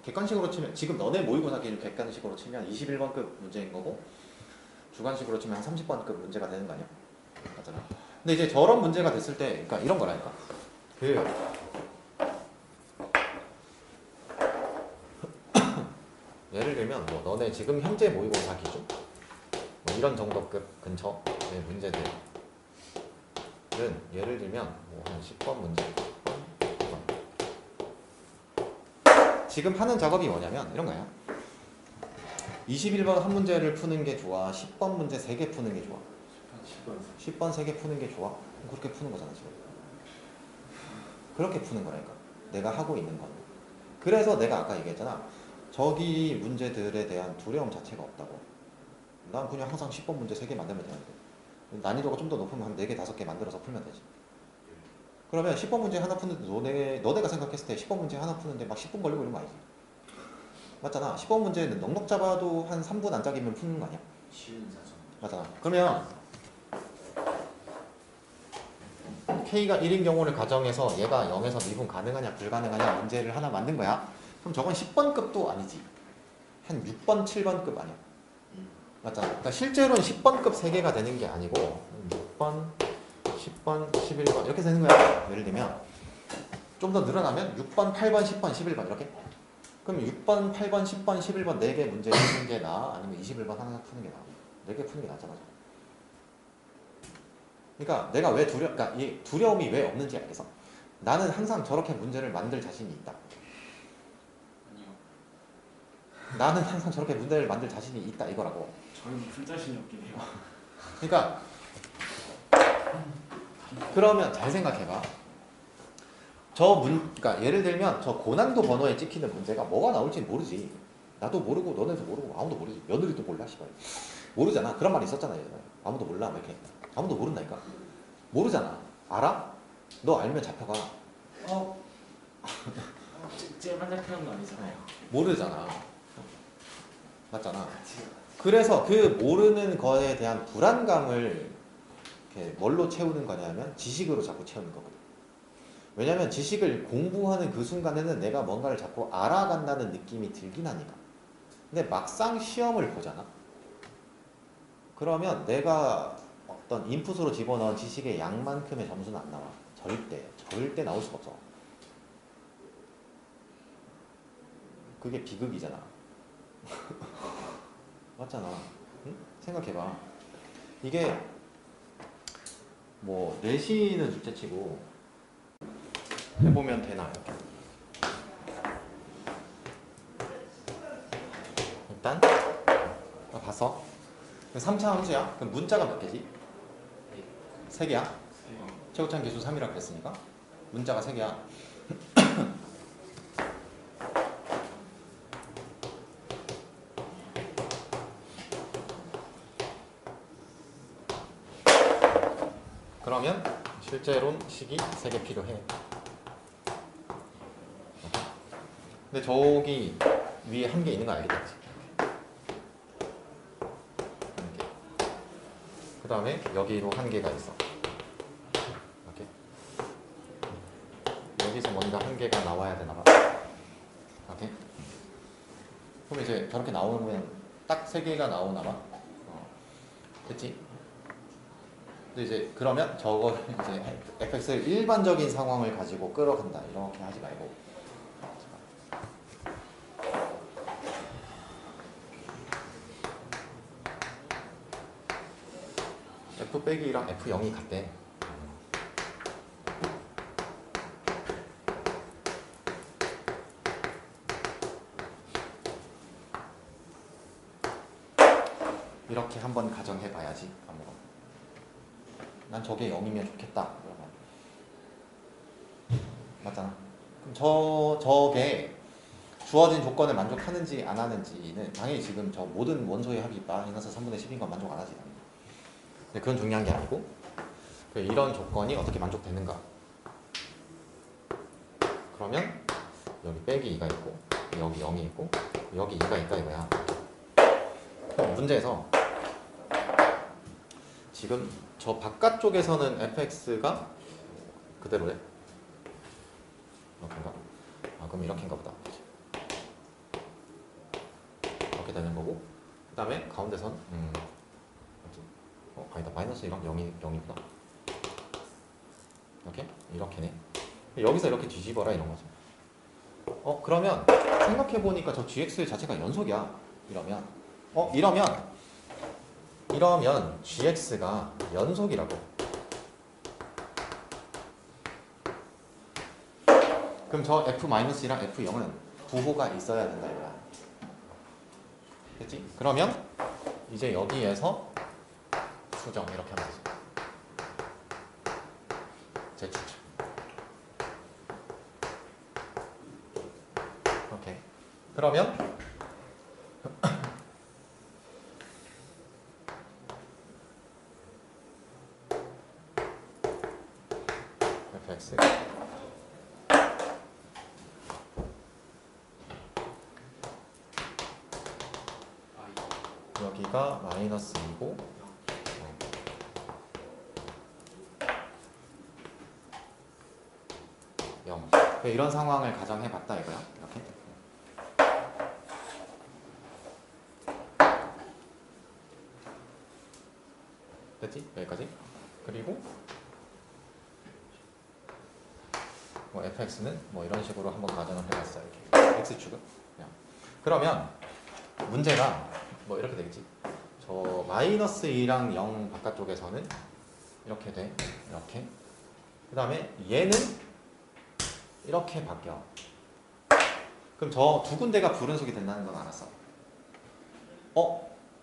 객관식으로 치면 지금 너네 모의고사 기준 객관식으로 치면 21번급 문제인 거고, 주관식으로 치면 한 30번급 문제가 되는 거 아니야? 맞잖아. 근데 이제 저런 문제가 됐을 때, 그러니까 이런 거라니까. 예를 들면 뭐 너네 지금 현재 모의고사 기준 뭐 이런 정도급 근처의 문제들은 예를 들면 뭐 한 10번 문제, 10번. 지금 하는 작업이 뭐냐면 이런 거야. 21번 한 문제를 푸는 게 좋아? 10번 문제 3개 푸는 게 좋아? 10번 3개 푸는 게 좋아? 그렇게 푸는 거잖아 지금. 그렇게 푸는 거라니까. 내가 하고 있는 건. 그래서 내가 아까 얘기했잖아. 저기 문제들에 대한 두려움 자체가 없다고. 난 그냥 항상 10번 문제 3개 만들면 되는데, 난이도가 좀 더 높으면 한 4개, 5개 만들어서 풀면 되지. 그러면 10번 문제 하나 푸는데 너네가 생각했을 때 10번 문제 하나 푸는데 막 10분 걸리고 이런 거 아니지? 맞잖아. 10번 문제는 넉넉 잡아도 한 3분 안 짜기면 푸는 거 아니야? 쉬운 사정. 맞잖아. 그러면 K가 1인 경우를 가정해서 얘가 0에서 미분 가능하냐 불가능하냐 문제를 하나 만든 거야. 그럼 저건 10번급도 아니지. 한 6번, 7번급 아니야. 맞잖아. 그러니까 실제로는 10번급 3개가 되는 게 아니고 6번, 10번, 11번 이렇게 되는 거야. 예를 들면 좀 더 늘어나면 6번, 8번, 10번, 11번 이렇게. 그럼 6번, 8번, 10번, 11번 4개 문제 푸는 게 나아? 아니면 21번 하나 푸는 게 나아? 4개 푸는 게 낫잖아. 그러니까 내가 왜 그러니까 이 두려움이 왜 없는지 알겠어? 나는 항상 저렇게 문제를 만들 자신이 있다. 아니요. 나는 항상 저렇게 문제를 만들 자신이 있다 이거라고. 저는 풀 자신이 없긴 해요. 그러니까 그러면 잘 생각해봐. 그러니까 예를 들면 저 고난도 번호에 찍히는 문제가 뭐가 나올지 모르지. 나도 모르고 너네도 모르고 아무도 모르지. 며느리도 몰라 씨발. 모르잖아. 그런 말이 있었잖아 예전에. 아무도 몰라 막 이렇게. 아무도 모른다니까. 모르잖아. 알아? 너 알면 잡혀가. 쟤만 잡히는 거 아니잖아요. 모르잖아. 맞잖아. 그래서 그 모르는 거에 대한 불안감을 이렇게 뭘로 채우는 거냐면 지식으로 자꾸 채우는 거거든. 왜냐면 지식을 공부하는 그 순간에는 내가 뭔가를 자꾸 알아간다는 느낌이 들긴 하니까. 근데 막상 시험을 보잖아. 그러면 내가 어떤 인풋으로 집어넣은 지식의 양만큼의 점수는 안 나와. 절대 나올 수가 없어. 그게 비극이잖아. 맞잖아. 응? 생각해봐. 이게 뭐 내신은 둘째치고 해보면 되나 이렇게. 일단 봤어? 3차 함수야. 그럼 문자가 몇 개지? 3개야? 최고창 계수 3이라고 그랬으니까 문자가 3개야. 그러면 실제로는 식이 3개 필요해. 근데 저기 위에 한 개 있는 거 알겠지? 한 개. 그 다음에 여기로 한 개가 있어. 이렇게. 여기서 먼저 한 개가 나와야 되나 봐. 이렇게. 그럼 이제 저렇게 나오면 딱 3개가 나오나 봐. 됐지? 근데 이제 그러면 저거 이제 fx를 일반적인 상황을 가지고 끌어간다 이렇게 하지 말고 f 빼기 2랑 f0이 같대. 이렇게 한번 가정해 봐야지. 아무거. 난 저게 0이면 좋겠다. 그러면 맞잖아. 그럼 저게 주어진 조건을 만족하는지 안 하는지는 당연히 지금 저 모든 원소의 합이 마이너스 3분의 10인 건 만족 안 하지. 근데 그건 중요한 게 아니고 이런 조건이 어떻게 만족되는가. 그러면 여기 빼기 2가 있고 여기 0이 있고 여기 2가 있다 이거야. 그럼 문제에서 지금 저 바깥쪽에서는 fx가 그대로래. 이렇게인가? 아 그럼 이렇게인가 보다. 이렇게 되는 거고 그 다음에 가운데선 아니다. 마이너스 1랑 0이구나. 이렇게네. 여기서 이렇게 뒤집어라 이런 거죠. 그러면 생각해보니까 저 gx 자체가 연속이야. 이러면 gx가 연속이라고. 그럼 저 f-1랑 f0은 부호가 있어야 된다 이거야. 됐지? 그러면 이제 여기에서 수정 이렇게 하면 되지. 재추측. 오케이. 그러면 fx 여기가 마이너스 2고 0. 이런 상황을 가정해 봤다 이거야. 이렇게. 됐지? 여기까지. 그리고 뭐 fx는 뭐 이런 식으로 한번 가정을 해봤어요. 이렇게. x축은. 그러면 문제가 뭐 이렇게 되겠지. 저 마이너스 2랑 0 바깥쪽에서는 이렇게 돼. 이렇게. 그 다음에 얘는 이렇게 바뀌어. 그럼 저 두 군데가 불연속이 된다는 건 알았어.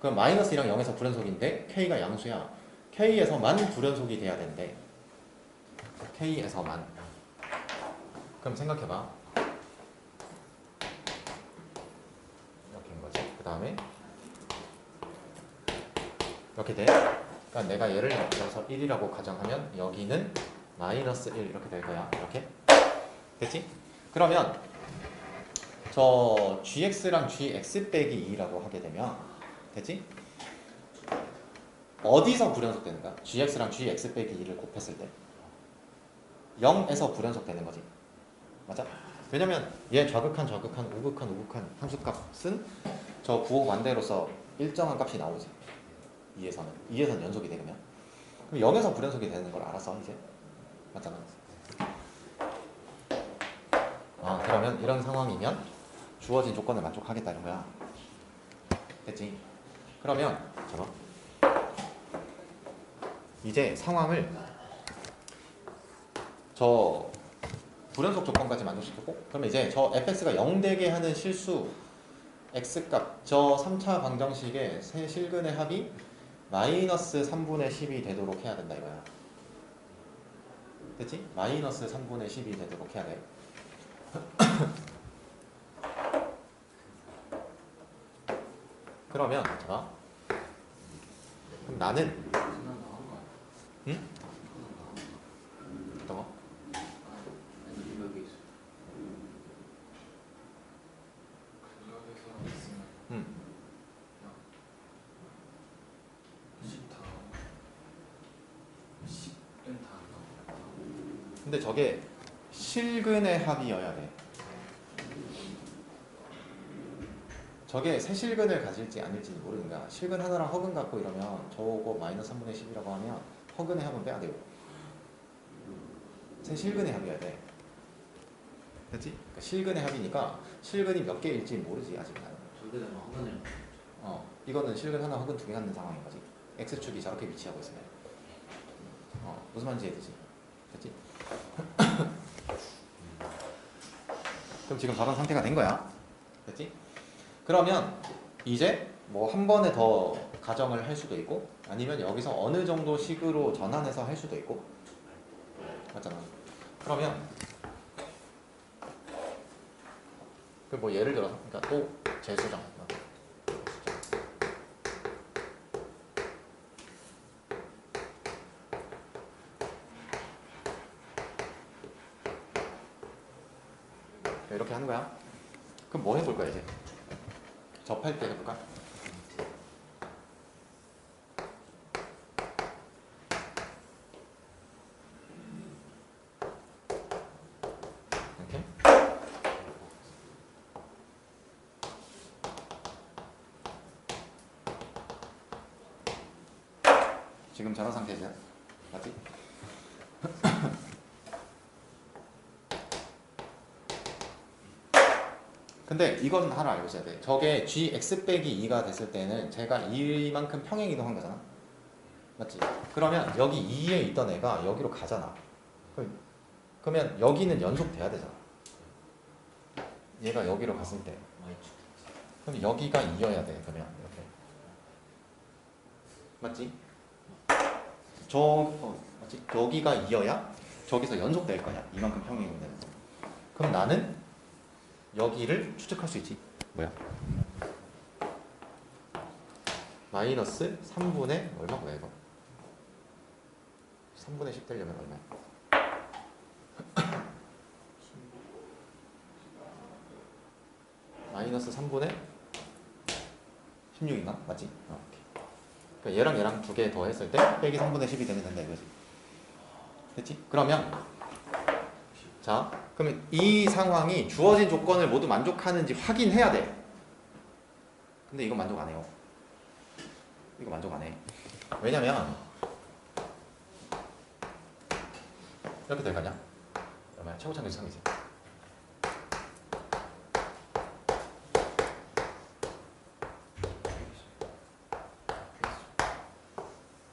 그럼 마이너스 2랑 0에서 불연속인데 K가 양수야. K에서만 불연속이 돼야 된대. K에서만. 그럼 생각해봐. 이렇게인 거지. 그 다음에 이렇게 돼. 그러니까 내가 얘를 들어서 1이라고 가정하면 여기는 마이너스 1 이렇게 될 거야. 이렇게. 됐지? 그러면 저 gx랑 gx 빼기 2라고 하게 되면 됐지? 어디서 불연속 되는 거야? gx랑 gx 빼기 2를 곱했을 때 0에서 불연속 되는 거지. 맞아? 왜냐면 얘 좌극한, 우극한 함수값은 저 부호 관대로서 일정한 값이 나오지. 2에서는 연속이 되면 그럼 0에서 불연속이 되는 걸 알아서 이제 맞잖아. 그러면 이런 상황이면 주어진 조건을 만족하겠다 이런 거야. 됐지? 그러면 잠깐 이제 상황을 저 불연속 조건까지 만족시켰고 그러면 이제 저 fx가 0 되게 하는 실수 x값 저 3차 방정식의 세 실근의 합이 마이너스 3분의 10이 되도록 해야 된다 이거야. 됐지? 마이너스 3분의 10이 되도록 해야 돼. 그러면 자, 그럼 나는 응? 근데 저게 실근의 합이어야 돼. 저게 세실근을 가질지 아닐지 모르는 거야. 실근 하나랑 허근 갖고 이러면 저거 마이너스 3분의 10이라고 하면 허근의 합은 빼야 돼요. 세실근의 합이어야 돼. 그렇지? 그러니까 실근의 합이니까 실근이 몇 개일지 모르지 아직 나는. 저게 다 허근을. 이거는 실근 하나 혹은 두 개 갖는 상황인 거지. x축이 저렇게 위치하고 있으면. 무슨 말인지 이해되지? 됐지? 그럼 지금 저런 상태가 된 거야. 됐지? 그러면 이제 뭐 한 번에 더 가정을 할 수도 있고 아니면 여기서 어느 정도 식으로 전환해서 할 수도 있고 맞잖아. 그러면 그 뭐 예를 들어서 그러니까 또 재수정 이렇게 하는 거야. 그럼 뭐 해볼 거야 이제? 접할 때 해볼까? 이렇게? 지금 저런 상태죠? 맞지? 근데 이건 하나 알고 있어야 돼. 저게 gx 빼기 2가 됐을 때는 제가 이만큼 평행 이동한 거잖아. 맞지? 그러면 여기 2에 있던 애가 여기로 가잖아. 그러면 여기는 연속돼야 되잖아. 얘가 여기로 갔을 때. 그럼 여기가 2여야 돼. 그러면 이렇게. 맞지? 맞지? 여기가 2여야 저기서 연속될 거야. 이만큼 평행 이동되는 거. 그럼 나는 여기를 추측할 수 있지. 뭐야? 마이너스 3분의 얼마 뭐야 이거? 3분의 10 되려면 얼마야? 마이너스 3분의 16인가? 맞지? 그러니까 얘랑 얘랑 두 개 더 했을 때 빼기 3분의 10이 되면 된다 이거지. 됐지? 그러면 자, 그러면 이 상황이 주어진 조건을 모두 만족하는지 확인해야 돼. 근데 이거 만족 안 해요. 이거 만족 안 해. 왜냐면 이렇게 될 거냐? 얼마야? 최고창 계수상이지.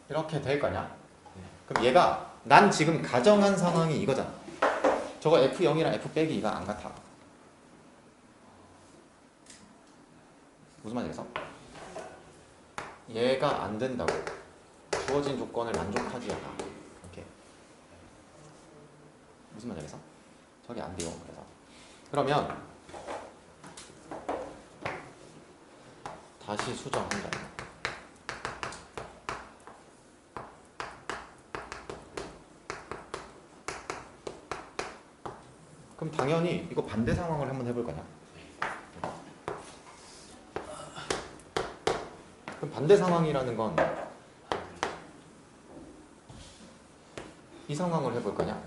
이렇게 될 거냐? 그럼 얘가 난 지금 가정한 상황이 이거잖아. 저거 F0이랑 F 빼기 2가 안 같아. 무슨 말이겠어? 얘가 안 된다고. 주어진 조건을 만족하지 않아. 이렇게. 무슨 말이겠어? 저게 안 돼요. 그래서 그러면 다시 수정한다. 그럼 당연히 이거 반대 상황을 한번 해볼 거냐? 그럼 반대 상황이라는 건 이 상황을 해볼 거냐?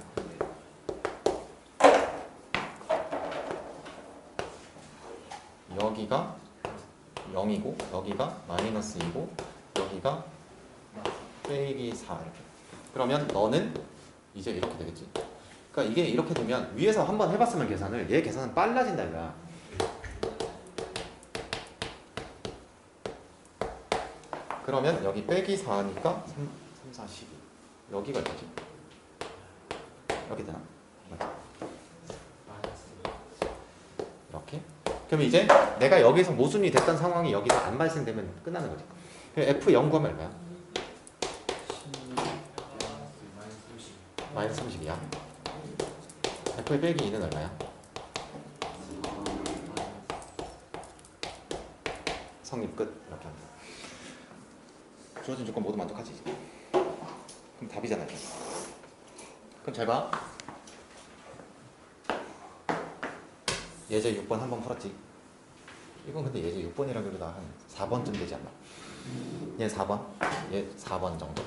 여기가 0이고 여기가 마이너스 2고 여기가 빼기 4 이렇게. 그러면 너는 이제 이렇게 되겠지? 그러니까 이게 이렇게 되면 위에서 한번 해봤으면 계산을 얘 계산은 빨라진다 이거야. 그러면 여기 빼기 4니까 3, 4, 12 여기가 뭐지? 이렇게 되나? 맞지? 이렇게? 그럼 이제 내가 여기서 모순이 됐던 상황이 여기서 안 발생되면 끝나는 거지. 그럼 F0 구하면 얼마야? 마이너스 30이야. F 빼기 2는 얼마야? 성립 끝. 이렇게 합니다. 주어진 조건 모두 만족하지. 그럼 답이잖아. 이게. 그럼 잘 봐. 예제 6번 한번 풀었지. 이건 근데 예제 6번이라기보다 한 4번쯤 되지 않나? 얘 4번? 얘 4번 정도.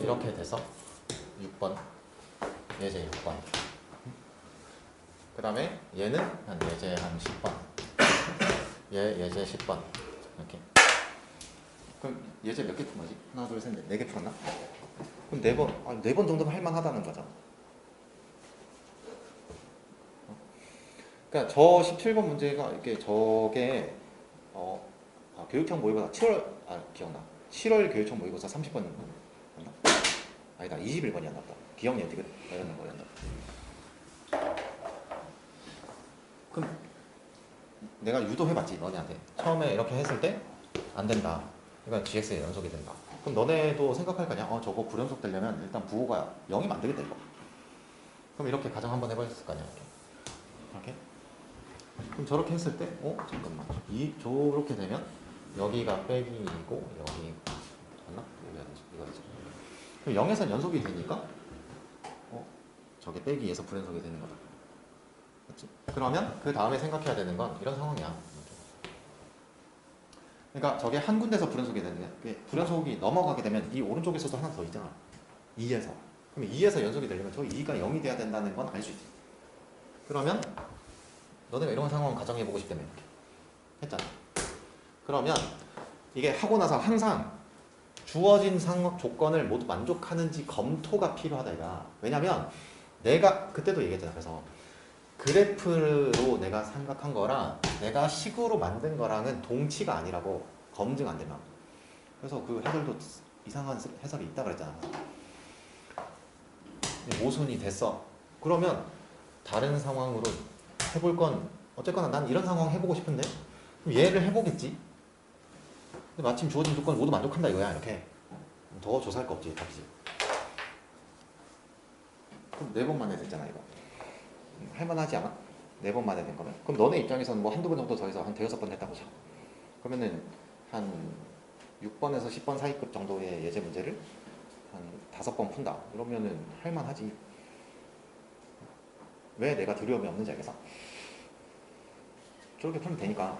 이렇게 돼서 6번 예제 6번 그 다음에 얘는 한 예제 한 10번 얘 예제 10번 이렇게. 그럼 예제 몇 개 푼 거지? 하나 둘 셋 넷 4개 풀었나? 그럼 4번, 4번 정도면 할만하다는 거죠. 그러니까 저 17번 문제가 이게 저게 교육청 모의고사 7월 기억나. 7월 교육청 모의고사 30번 맞나? 아니다 21번이었나 보다. 기억이 어떻게 이런 거였나? 그럼 내가 유도해봤지 너네한테. 처음에 이렇게 했을 때 안 된다. 그러니까 GX에 연속이 된다. 그럼 너네도 생각할 거냐? 저거 불연속 되려면 일단 부호가 0이면 안 되겠다 이거. 그럼 이렇게 가정 한번 해봤을 거 아니야 이렇게. 그럼 저렇게 했을 때 잠깐만 저렇게 되면 여기가 빼기이고 여기 맞나? 이거지. 그럼 0에서 연속이 되니까 저게 빼기에서 불연속이 되는 거다. 맞지? 그러면 그 다음에 생각해야 되는 건 이런 상황이야. 그러니까 저게 한 군데서 불연속이 되는 게 불연속이 넘어가게 되면 이 오른쪽에서도 하나 더 있잖아. 2에서. 그럼 2에서 연속이 되려면 저 2가 0이 돼야 된다는 건 알 수 있지. 그러면 너네가 이런 상황 가정해보고 싶다며 이렇게 했잖아. 그러면 이게 하고 나서 항상 주어진 상황 조건을 모두 만족하는지 검토가 필요하다 이가. 왜냐면 내가 그때도 얘기했잖아. 그래서 그래프로 내가 생각한 거랑 내가 식으로 만든 거랑은 동치가 아니라고. 검증 안 되면. 그래서 그 해설도 이상한 해설이 있다 그랬잖아. 모순이 됐어. 그러면 다른 상황으로 해볼 건 어쨌거나 난 이런 상황 해보고 싶은데 그럼 얘를 해보겠지. 근데 마침 주어진 조건을 모두 만족한다 이거야. 이렇게 더 조사할 거 없지. 답이지. 그럼 4번 만에 됐잖아 이거. 할만하지 않아? 4번 만에 된 거면. 그럼 너네 입장에서는 뭐 한두 번 정도 더해서 한 5번 했다고 쳐. 그러면은 한 6번에서 10번 사이급 정도의 예제 문제를 한 5번 푼다. 이러면은 할만하지. 왜 내가 두려움이 없는지 알겠어? 저렇게 풀면 되니까.